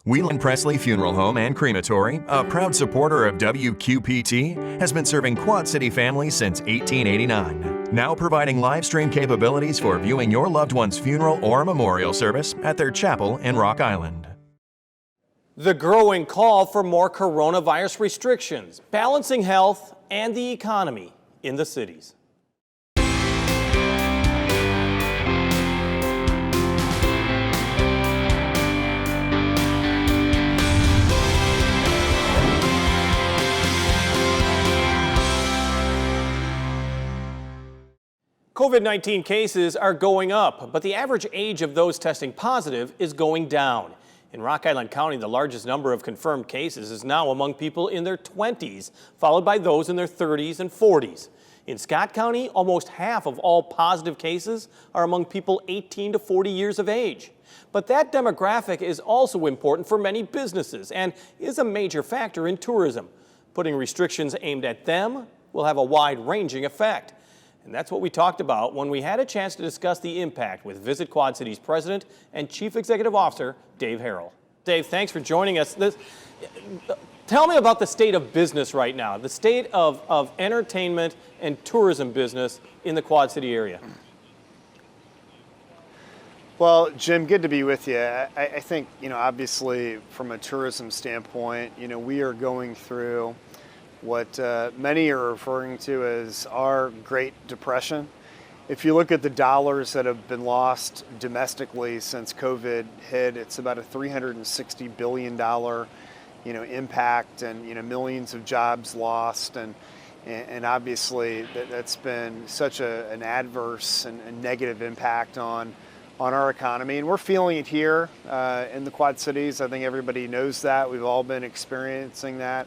Whelan Presley Funeral Home and Crematory, a proud supporter of WQPT, has been serving Quad City families since 1889. Now providing live stream capabilities for viewing your loved one's funeral or memorial service at their chapel in Rock Island. The growing call for more coronavirus restrictions, balancing health and the economy in the cities. COVID-19 cases are going up, but the average age of those testing positive is going down. In Rock Island County, the largest number of confirmed cases is now among people in their 20s, followed by those in their 30s and 40s. In Scott County, almost half of all positive cases are among people 18 to 40 years of age. But that demographic is also important for many businesses and is a major factor in tourism. Putting restrictions aimed at them will have a wide-ranging effect. And that's what we talked about when we had a chance to discuss the impact with Visit Quad City's President and Chief Executive Officer, Dave Harrell. Dave, thanks for joining us. Tell me about the state of business right now, the state of entertainment and tourism business in the Quad City area. Well, Jim, good to be with you. I think, obviously from a tourism standpoint, we are going through what many are referring to as our Great Depression. If you look at the dollars that have been lost domestically since COVID hit, it's about a $360 billion, impact, and millions of jobs lost, and obviously that's been such an adverse and negative impact on our economy, and we're feeling it here in the Quad Cities. I think everybody knows that. We've all been experiencing that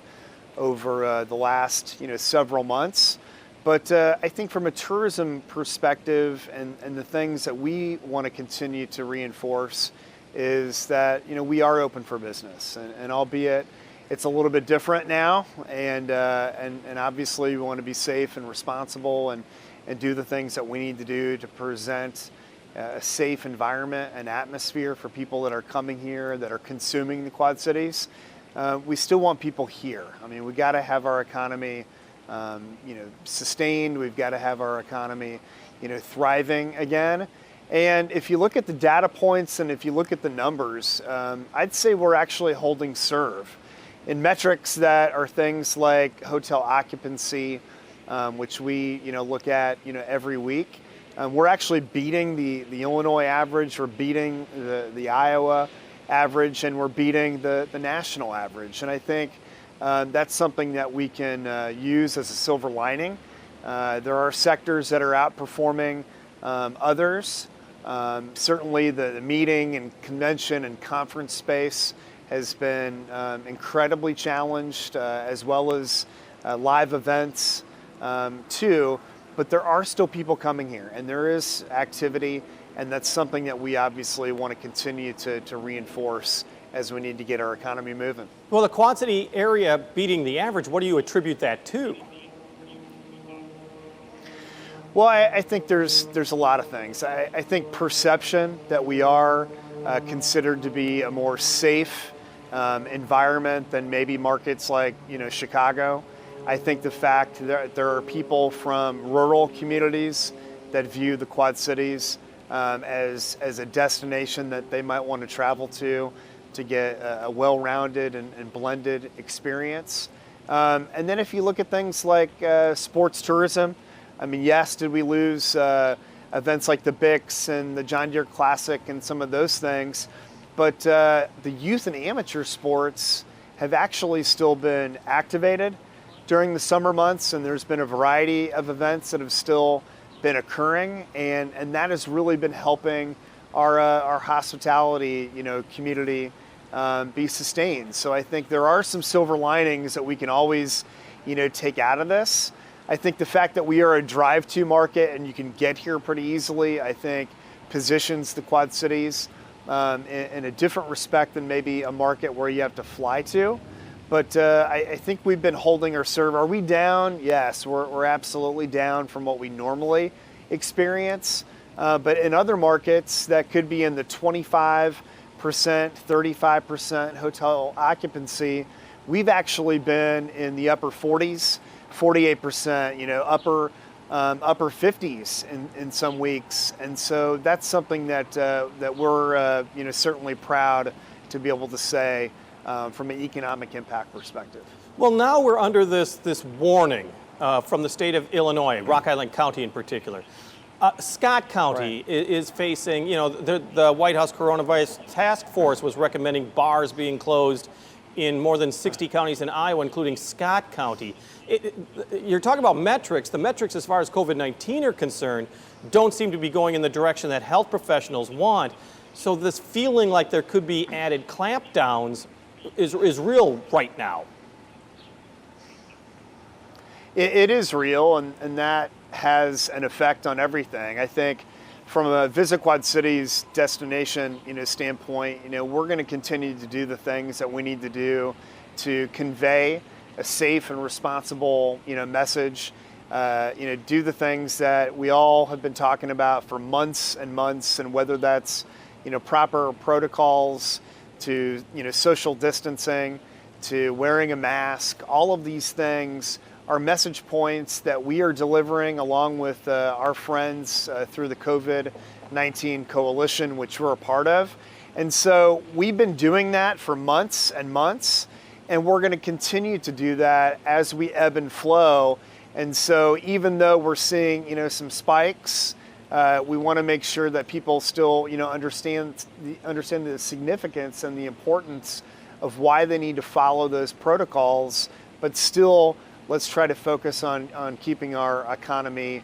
over the last several months. But I think from a tourism perspective and the things that we want to continue to reinforce is that we are open for business, and albeit it's a little bit different now, and obviously we want to be safe and responsible and do the things that we need to do to present a safe environment and atmosphere for people that are coming here, that are consuming the Quad Cities. We still want people here. I mean, we got to have our economy, sustained. We've got to have our economy, thriving again. And if you look at the data points and if you look at the numbers, I'd say we're actually holding serve in metrics that are things like hotel occupancy, which we, look at, every week. We're actually beating the Illinois average. We're beating the Iowa average, and we're beating the national average. And I think that's something that we can use as a silver lining. There are sectors that are outperforming others. Certainly the meeting and convention and conference space has been incredibly challenged, as well as live events too. But there are still people coming here, and there is activity. And that's something that we obviously want to continue to reinforce as we need to get our economy moving. Well, the Quad City area beating the average, what do you attribute that to? Well, I think there's a lot of things. I think perception that we are considered to be a more safe environment than maybe markets like Chicago. I think the fact that there are people from rural communities that view the Quad Cities as a destination that they might want to travel to get a well-rounded and blended experience. And then if you look at things like sports tourism, I mean, yes, did we lose events like the BIX and the John Deere Classic and some of those things, but the youth and amateur sports have actually still been activated during the summer months, and there's been a variety of events that have still been occurring, and that has really been helping our hospitality community be sustained. So I think there are some silver linings that we can always take out of this. I think the fact that we are a drive-to market and you can get here pretty easily, I think positions the Quad Cities in a different respect than maybe a market where you have to fly to. But I think we've been holding our serve. Are we down? Yes, we're absolutely down from what we normally experience. But in other markets, that could be in the 25% 35% hotel occupancy. We've actually been in the upper 40s, 48%, upper 50s in some weeks. And so that's something that we're certainly proud to be able to say from an economic impact perspective. Well, now we're under this warning from the state of Illinois, Rock Island County in particular. Scott County is facing, the White House Coronavirus Task Force was recommending bars being closed in more than 60 counties in Iowa, including Scott County. You're talking about metrics. The metrics as far as COVID-19 are concerned don't seem to be going in the direction that health professionals want. So this feeling like there could be added clampdowns is real right now. It is real, and that has an effect on everything. I think from a Visit Quad Cities destination, standpoint, we're going to continue to do the things that we need to do to convey a safe and responsible, message. Do the things that we all have been talking about for months and months, and whether that's, proper protocols to, social distancing, to wearing a mask, all of these things are message points that we are delivering along with our friends through the COVID-19 Coalition, which we're a part of. And so we've been doing that for months and months, and we're going to continue to do that as we ebb and flow. And so even though we're seeing, some spikes, we want to make sure that people still, understand the significance and the importance of why they need to follow those protocols, but still let's try to focus on keeping our economy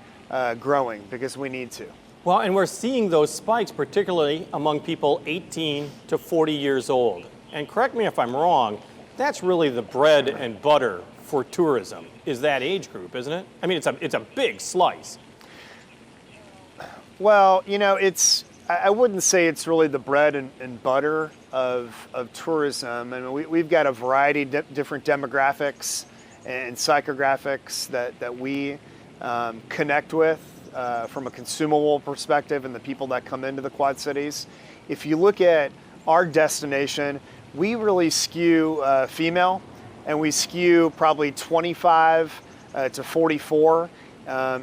growing, because we need to. Well, and we're seeing those spikes, particularly among people 18 to 40 years old. And correct me if I'm wrong, that's really the bread and butter for tourism, is that age group, isn't it? I mean, it's a big slice. Well, I wouldn't say it's really the bread and butter of tourism. I mean, we've got a variety of different demographics and psychographics that we connect with from a consumable perspective and the people that come into the Quad Cities. If you look at our destination, we really skew female, and we skew probably 25 to 44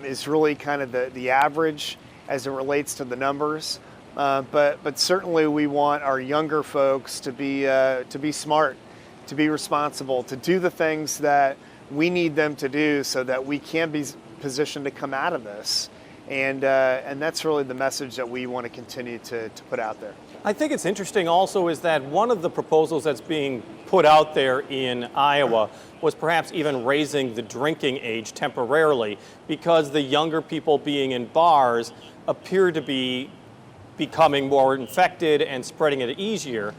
is really kind of the average as it relates to the numbers. But certainly we want our younger folks to be smart, to be responsible, to do the things that we need them to do so that we can be positioned to come out of this. And that's really the message that we want to continue to put out there. I think it's interesting also is that one of the proposals that's being put out there in Iowa was perhaps even raising the drinking age temporarily, because the younger people being in bars appear to be becoming more infected and spreading it easier.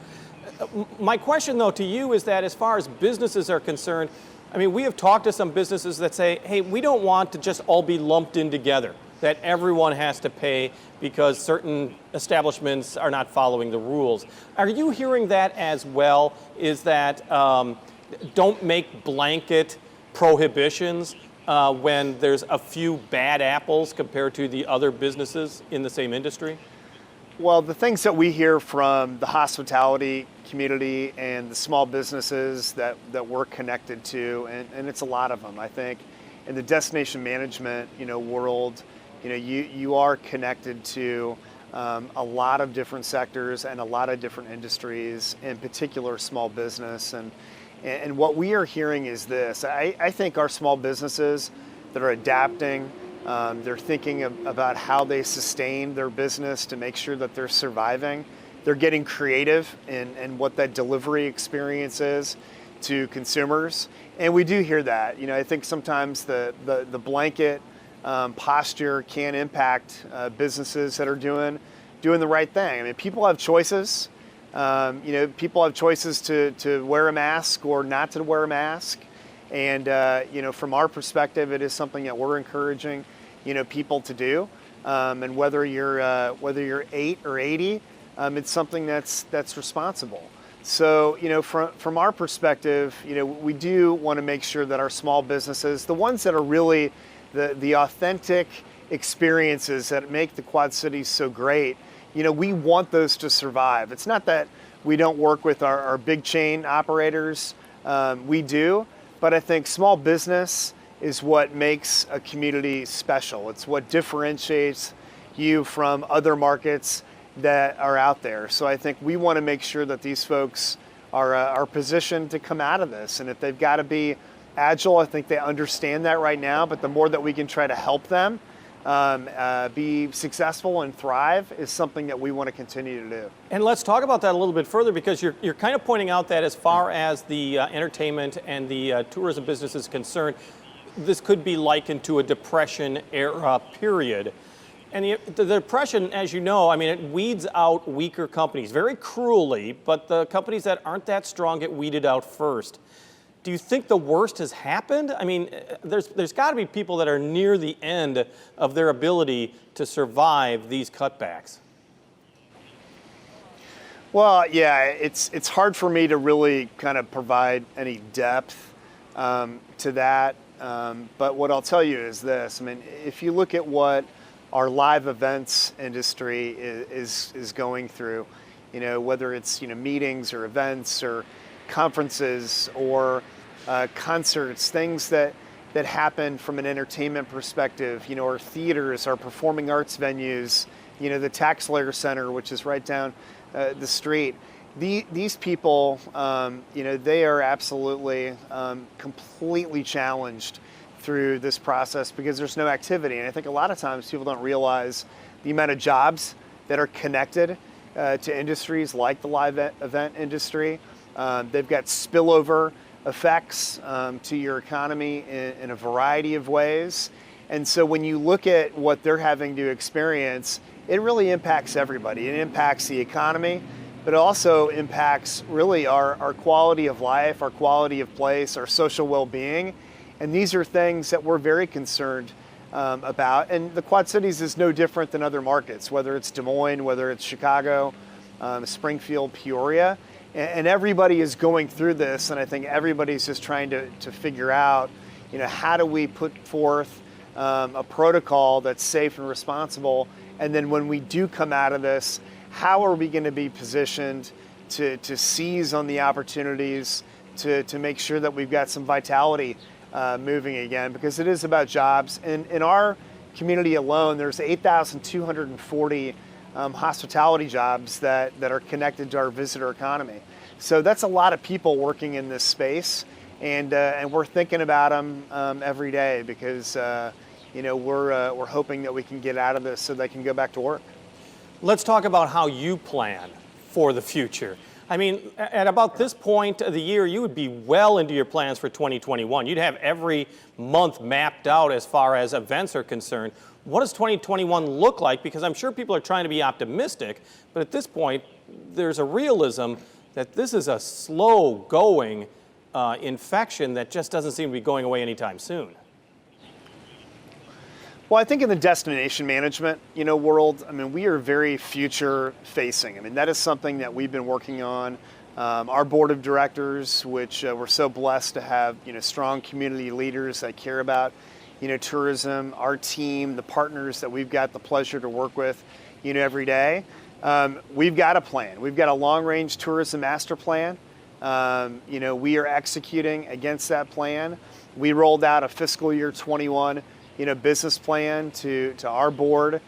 My question, though, to you is that as far as businesses are concerned, I mean, we have talked to some businesses that say, hey, we don't want to just all be lumped in together, that everyone has to pay because certain establishments are not following the rules. Are you hearing that as well? Is that don't make blanket prohibitions when there's a few bad apples compared to the other businesses in the same industry? Well, the things that we hear from the hospitality community and the small businesses that we're connected to, and it's a lot of them, I think, in the destination management, world, you are connected to a lot of different sectors and a lot of different industries, in particular small business. And what we are hearing is this. I think our small businesses that are adapting, they're thinking about how they sustain their business to make sure that they're surviving. They're getting creative in what that delivery experience is to consumers. And we do hear that. I think sometimes the blanket posture can impact businesses that are doing the right thing. I mean, people have choices. People have choices to wear a mask or not to wear a mask. And, from our perspective, it is something that we're encouraging, people to do. And whether you're 8 or 80, it's something that's responsible. So, from our perspective, we do want to make sure that our small businesses, the ones that are really the authentic experiences that make the Quad Cities so great, we want those to survive. It's not that we don't work with our big chain operators. We do, but I think small business is what makes a community special. It's what differentiates you from other markets that are out there. So I think we want to make sure that these folks are positioned to come out of this. And if they've got to be agile, I think they understand that right now, but the more that we can try to help them be successful and thrive is something that we want to continue to do. And let's talk about that a little bit further, because you're kind of pointing out that as far as the entertainment and the tourism business is concerned, this could be likened to a Depression era period. And the Depression, as you know, I mean, it weeds out weaker companies very cruelly, but the companies that aren't that strong get weeded out first. Do you think the worst has happened? I mean, there's got to be people that are near the end of their ability to survive these cutbacks. Well, yeah, it's hard for me to really kind of provide any depth to that. But what I'll tell you is this. I mean, if you look at what our live events industry is going through, you know, whether it's, you know, meetings or events or conferences or concerts, things that happen from an entertainment perspective, you know, our theaters, our performing arts venues, you know, the Taxslayer Center, which is right down the street. These people, you know, they are absolutely completely challenged through this process because there's no activity. And I think a lot of times people don't realize the amount of jobs that are connected to industries like the live event industry. They've got spillover effects to your economy in a variety of ways. And so when you look at what they're having to experience, it really impacts everybody. It impacts the economy, but it also impacts really our quality of life, our quality of place, our social well-being. And these are things that we're very concerned about. And the Quad Cities is no different than other markets, whether it's Des Moines, whether it's Chicago, Springfield, Peoria. And everybody is going through this, and I think everybody's just trying to figure out, you know, how do we put forth a protocol that's safe and responsible, and then when we do come out of this, how are we going to be positioned to seize on the opportunities, to make sure that we've got some vitality moving again, because it is about jobs. And in our community alone, there's 8,240 hospitality jobs that are connected to our visitor economy. So that's a lot of people working in this space, and we're thinking about them every day because you know, we're hoping that we can get out of this so they can go back to work. Let's talk about how you plan for the future. I mean, at about this point of the year, you would be well into your plans for 2021. You'd have every month mapped out as far as events are concerned. What does 2021 look like? Because I'm sure people are trying to be optimistic, but at this point, there's a realism that this is a slow-going infection that just doesn't seem to be going away anytime soon. Well, I think in the destination management, you know, world, I mean, we are very future-facing. I mean, that is something that we've been working on. Our board of directors, which we're so blessed to have, you know, strong community leaders that care about, you know, tourism, our team, the partners that we've got the pleasure to work with, you know, every day. We've got a plan. We've got a long-range tourism master plan. You know, we are executing against that plan. We rolled out a fiscal year 21, you know, business plan to our board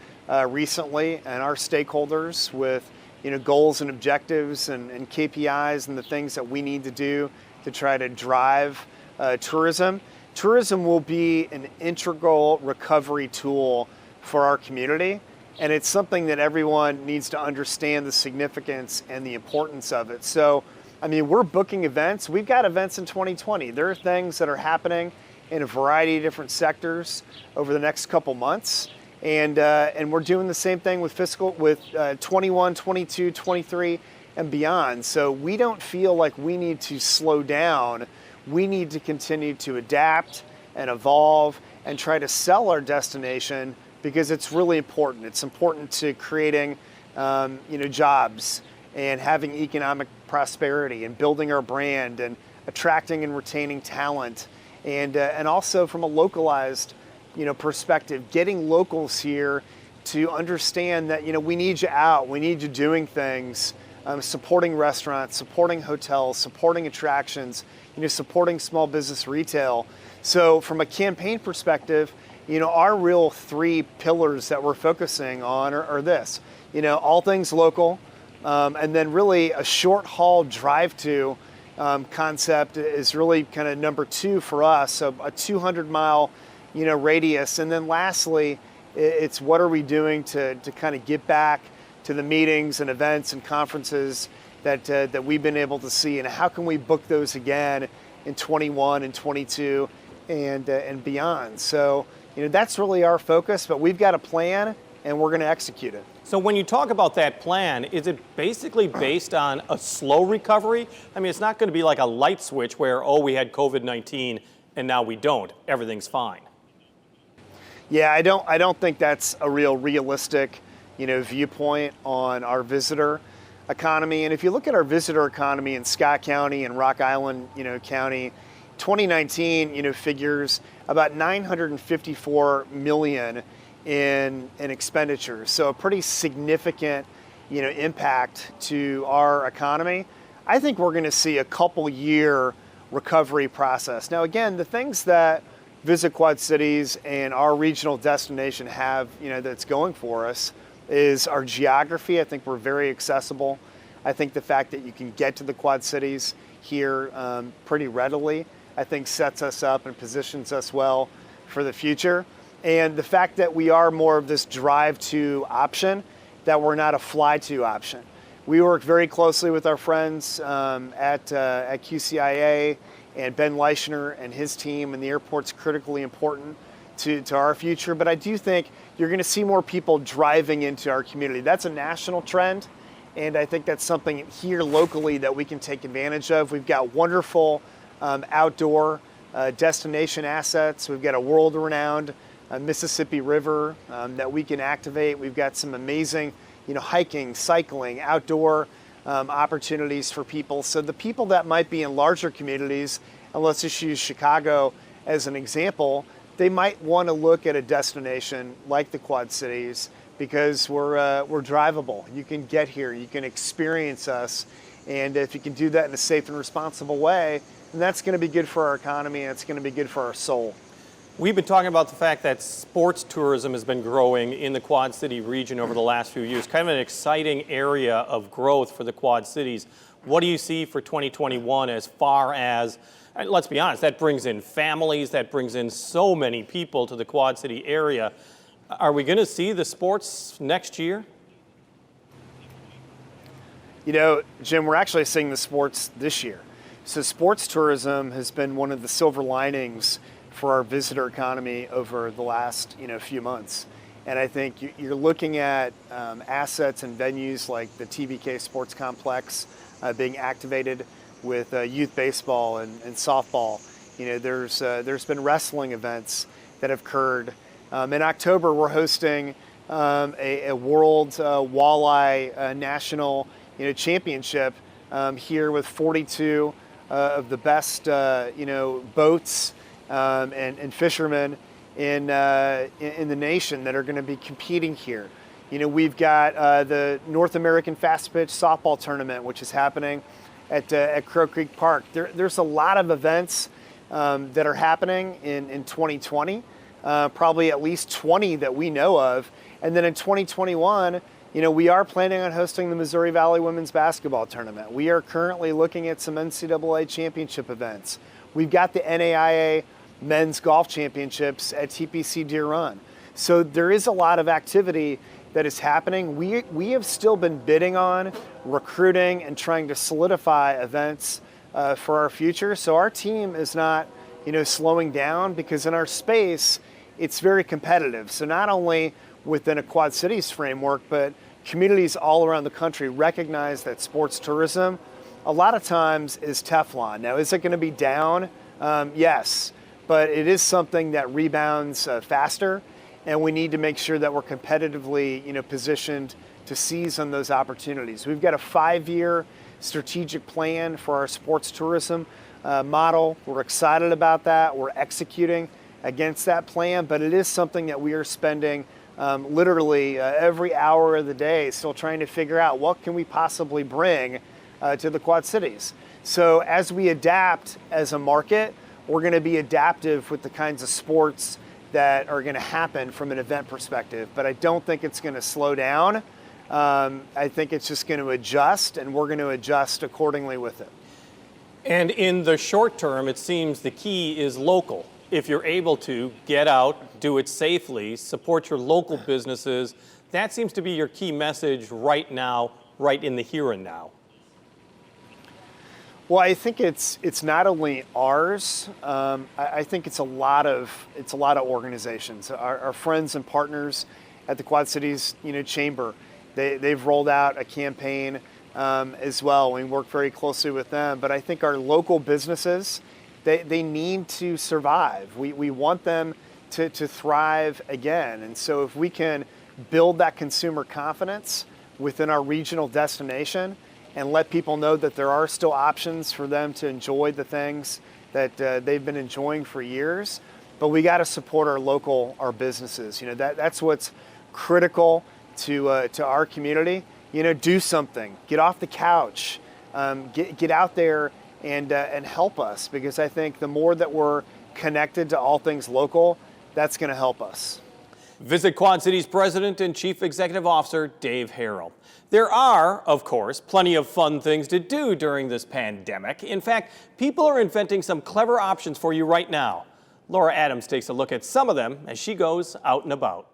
recently and our stakeholders with, you know, goals and objectives and KPIs and the things that we need to do to try to drive tourism. Tourism will be an integral recovery tool for our community, and it's something that everyone needs to understand the significance and the importance of it. So, I mean, we're booking events. We've got events in 2020. There are things that are happening in a variety of different sectors over the next couple months, and we're doing the same thing with 21, 22, 23, and beyond. So we don't feel like we need to slow down. We need to continue to adapt and evolve and try to sell our destination because it's really important. It's important to creating, you know, jobs and having economic prosperity and building our brand and attracting and retaining talent, and also from a localized, you know, perspective, getting locals here to understand that, you know, we need you out, we need you doing things supporting restaurants, supporting hotels, supporting attractions, supporting small business retail. So from a campaign perspective, our real three pillars that we're focusing on are this, all things local, and then really a short haul drive to concept is really kind of number two for us, so a 200-mile, radius. And then lastly, it's what are we doing to kind of get back to the meetings and events and conferences that we've been able to see, and how can we book those again in 21 and 22 and beyond. So that's really our focus, but we've got a plan and we're going to execute it. So when you talk about that plan, is it basically based on a slow recovery? I mean, it's not going to be like a light switch where, we had COVID-19 and now we don't. Everything's fine. Yeah, I don't think that's a realistic, viewpoint on our visitor economy. And if you look at our visitor economy in Scott County and Rock Island, County, 2019, figures about $954 million in expenditures. So a pretty significant, impact to our economy. I think we're going to see a couple year recovery process. Now, again, the things that Visit Quad Cities and our regional destination have, that's going for us is our geography. I think we're very accessible. I think the fact that you can get to the Quad Cities here pretty readily, I think sets us up and positions us well for the future. And the fact that we are more of this drive-to option, that we're not a fly-to option. We work very closely with our friends at QCIA and Ben Leischner and his team, and the airport's critically important to our future. But I do think you're going to see more people driving into our community. That's a national trend, and I think that's something here locally that we can take advantage of. We've got wonderful outdoor destination assets. We've got a world-renowned Mississippi River that we can activate. We've got some amazing, hiking, cycling, outdoor opportunities for people. So the people that might be in larger communities, and let's just use Chicago as an example, they might want to look at a destination like the Quad Cities because we're drivable. You can get here, you can experience us, and if you can do that in a safe and responsible way, then that's going to be good for our economy and it's going to be good for our soul. We've been talking about the fact that sports tourism has been growing in the Quad City region over the last few years, kind of an exciting area of growth for the Quad Cities. What do you see for 2021 as far as, and let's be honest, that brings in families, that brings in so many people to the Quad City area. Are we going to see the sports next year? Jim, we're actually seeing the sports this year. So sports tourism has been one of the silver linings for our visitor economy over the last few months. And I think you're looking at assets and venues like the TVK Sports Complex being activated with youth baseball and softball. There's been wrestling events that have occurred. In October, we're hosting a World Walleye National Championship here with 42 of the best boats and fishermen in the nation that are going to be competing here. We've got the North American Fast Pitch Softball Tournament, which is happening at Crow Creek Park. There's a lot of events that are happening in 2020, probably at least 20 that we know of. And then in 2021, we are planning on hosting the Missouri Valley Women's Basketball Tournament. We are currently looking at some NCAA championship events. We've got the NAIA Men's Golf Championships at TPC Deer Run. So there is a lot of activity that is happening. We have still been bidding on, recruiting, and trying to solidify events for our future. So our team is not, slowing down, because in our space, it's very competitive. So not only within a Quad Cities framework, but communities all around the country recognize that sports tourism a lot of times is Teflon. Now, is it going to be down? Yes, but it is something that rebounds faster, and we need to make sure that we're competitively, positioned to seize on those opportunities. We've got a 5-year strategic plan for our sports tourism model. We're excited about that. We're executing against that plan, but it is something that we are spending literally every hour of the day, still trying to figure out what can we possibly bring to the Quad Cities. So as we adapt as a market, we're going to be adaptive with the kinds of sports that are going to happen from an event perspective. But I don't think it's going to slow down. I think it's just going to adjust, and we're going to adjust accordingly with it. And in the short term, it seems the key is local. If you're able to get out, do it safely, support your local businesses, that seems to be your key message right now, right in the here and now. Well, I think it's not only ours. I think it's a lot of organizations. Our friends and partners at the Quad Cities, Chamber, they've rolled out a campaign as well. We work very closely with them. But I think our local businesses, they need to survive. We want them to thrive again. And so if we can build that consumer confidence within our regional destination and let people know that there are still options for them to enjoy the things that they've been enjoying for years, but we got to support our businesses. That's what's critical to our community. Do something. Get off the couch. Get out there and help us, because I think the more that we're connected to all things local, that's going to help us. Visit Quad Cities President and Chief Executive Officer Dave Harrell. There are, of course, plenty of fun things to do during this pandemic. In fact, people are inventing some clever options for you right now. Laura Adams takes a look at some of them as she goes out and about.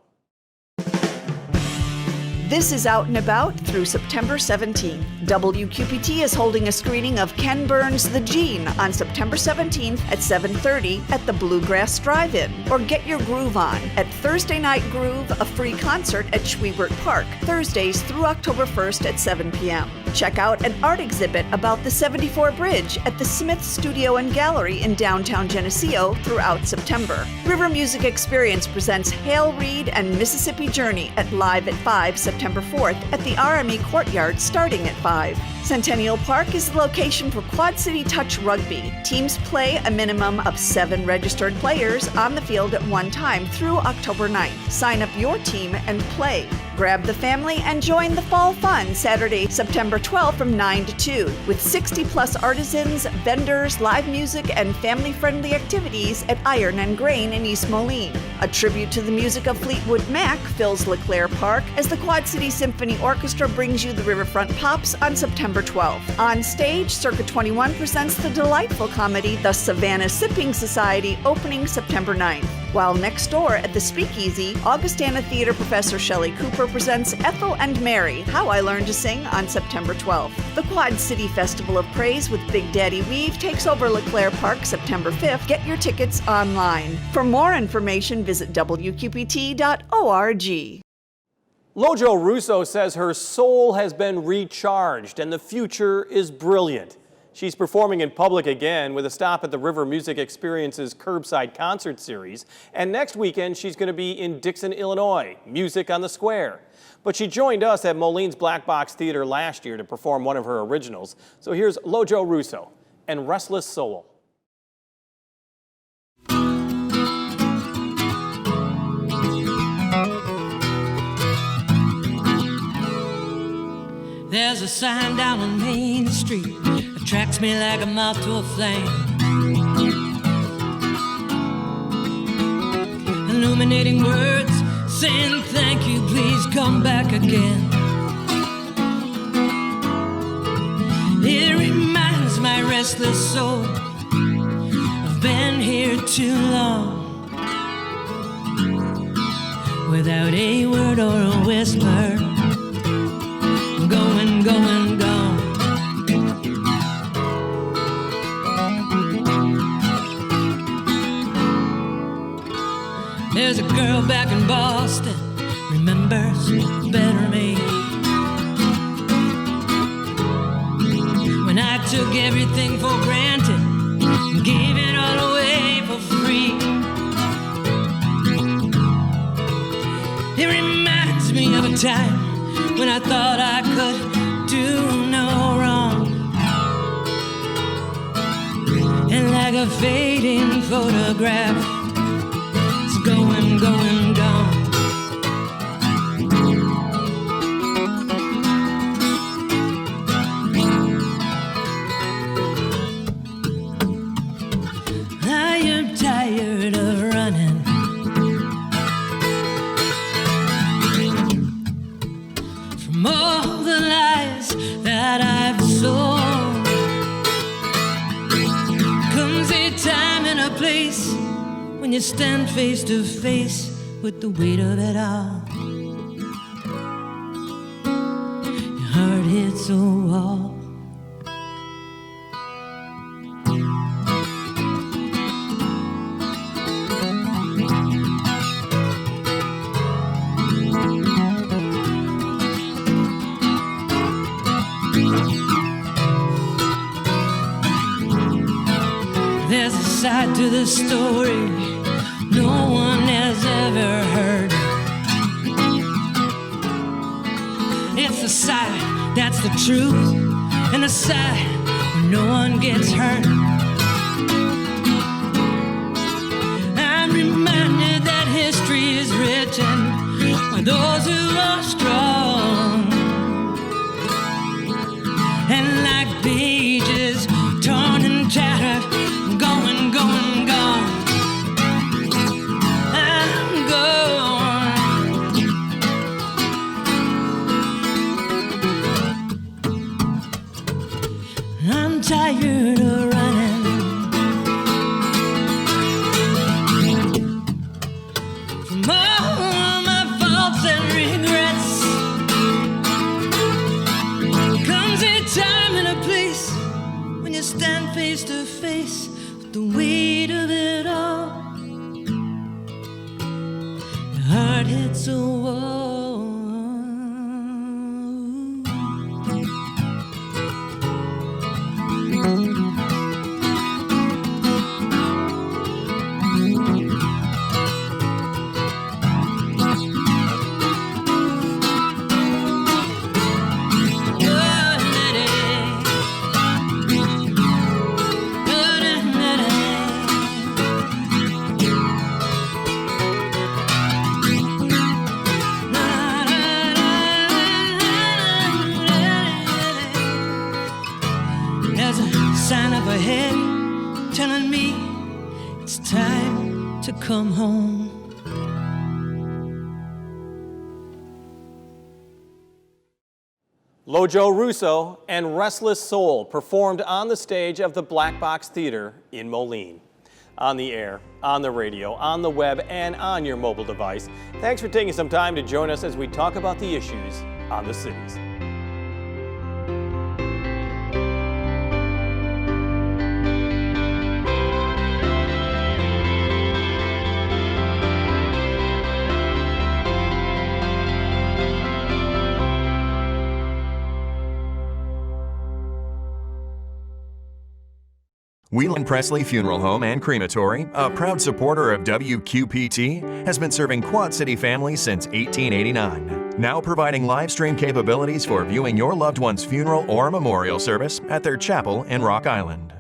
This is Out and About through September 17th. WQPT is holding a screening of Ken Burns' The Gene on September 17th at 7:30 at the Bluegrass Drive-In. Or get your groove on at Thursday Night Groove, a free concert at Schwiebert Park, Thursdays through October 1st at 7 p.m. Check out an art exhibit about the 74 Bridge at the Smith Studio and Gallery in downtown Geneseo throughout September. River Music Experience presents Hale Reid and Mississippi Journey at Live at 5 September 4th at the RME Courtyard starting at 5. Centennial Park is the location for Quad City Touch Rugby. Teams play a minimum of 7 registered players on the field at one time through October 9th. Sign up your team and play. Grab the family and join the fall fun Saturday, September 12th from 9 to 2 with 60-plus artisans, vendors, live music, and family-friendly activities at Iron and Grain in East Moline. A tribute to the music of Fleetwood Mac fills LeClaire Park as the Quad City Symphony Orchestra brings you the Riverfront Pops on September 12th. On stage, Circa 21 presents the delightful comedy The Savannah Sipping Society opening September 9th. While next door at the Speakeasy, Augustana Theater professor Shelley Cooper presents Ethel and Mary, How I Learned to Sing on September 12th. The Quad City Festival of Praise with Big Daddy Weave takes over LeClaire Park September 5th. Get your tickets online. For more information, visit WQPT.org. Lojo Russo says her soul has been recharged and the future is brilliant. She's performing in public again with a stop at the River Music Experience's Curbside Concert Series. And next weekend, she's going to be in Dixon, Illinois, Music on the Square. But she joined us at Moline's Black Box Theater last year to perform one of her originals. So here's Lojo Russo and Restless Soul. There's a sign down on Main Street, attracts me like a moth to a flame. Illuminating words, saying thank you, please come back again. It reminds my restless soul, I've been here too long, without a word or a whisper. Going, going, gone. There's a girl back in Boston, remembers better me. When I took everything for granted and gave it all away for free. It reminds me of a time when I thought I could do no wrong, and like a fading photograph, it's going, going, gone. place when you stand face to face with the weight of it all. Your heart hits a wall. There's a side to the story no one has ever heard. It's the side that's the truth, and the side where no one gets hurt. I'm reminded that history is written by those who are strong, and like pages torn and tattered, going, going, gone. I'm gone. I'm tired of running from all my faults and regrets. Comes a time and a place when you stand face to face with the weight of it all. Your heart hits a wall. There's a sign up ahead telling me it's time to come home. Lo-Joe Russo and Restless Soul performed on the stage of the Black Box Theater in Moline. On the air, on the radio, on the web, and on your mobile device. Thanks for taking some time to join us as we talk about the issues on the cities. Whelan Presley Funeral Home and Crematory, a proud supporter of WQPT, has been serving Quad City families since 1889. Now providing live stream capabilities for viewing your loved one's funeral or memorial service at their chapel in Rock Island.